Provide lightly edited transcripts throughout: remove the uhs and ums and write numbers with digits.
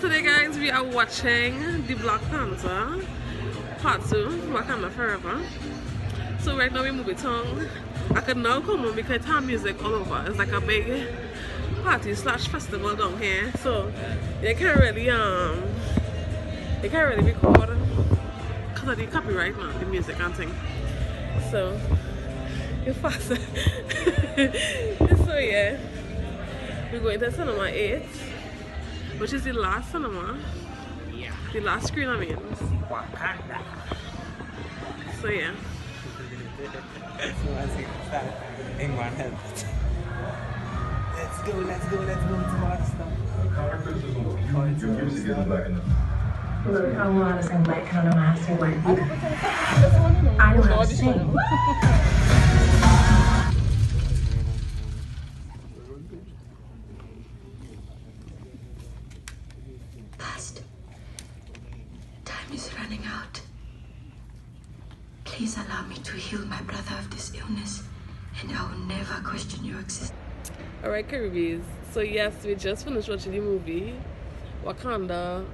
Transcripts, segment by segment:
today guys we are watching the Black Panther Part 2, Wakanda Forever. So right now we move it on. I could now come on because it's music all over. It's like a big party / festival down here. So you can't really record because of the copyright now, the music and thing. So you're faster. So yeah. We're going to cinema 8, which is the last cinema. Yeah. The last screen, I mean. Wakanda. So yeah. So as you start, anyone help? Let's go to Boston. Look how long is in my kind of master work. I know how to sing. Past. Time is running out. Please allow me to heal my brother of this illness, and I will never question your existence. Alright, Caribbees. So yes, we just finished watching the movie Wakanda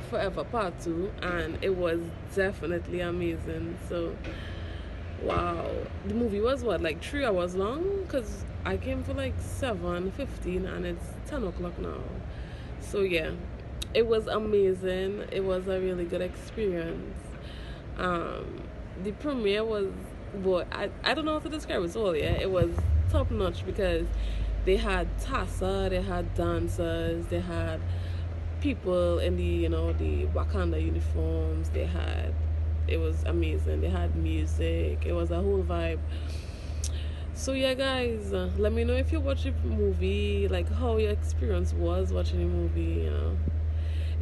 Forever Part 2, and it was definitely amazing. So wow, the movie was what, like 3 hours long? Because I came for like 7:15 and it's 10 o'clock now. So yeah, it was amazing. It was a really good experience. The premiere was, well, I don't know how to describe it all. Yeah, it was top notch because they had Tassa, they had dancers, they had people in the the Wakanda uniforms. It was amazing. They had music. It was a whole vibe. So yeah guys, let me know if you watch the movie, like how your experience was watching the movie.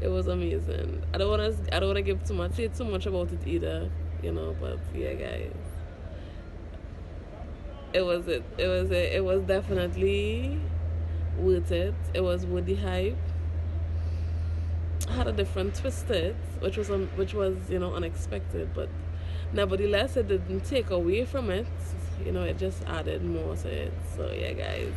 It was amazing. I don't want to give say too much about it either, but yeah guys, it was definitely worth it. It was worth the hype. Had a different twist to it, which was unexpected, but nevertheless it didn't take away from it. It just added more to it. So yeah guys,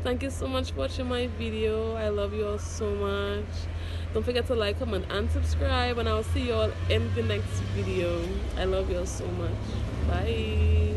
thank you so much for watching my video. I love you all so much. Don't forget to like, comment and subscribe, and I'll see you all in the next video. I love you all so much. Bye.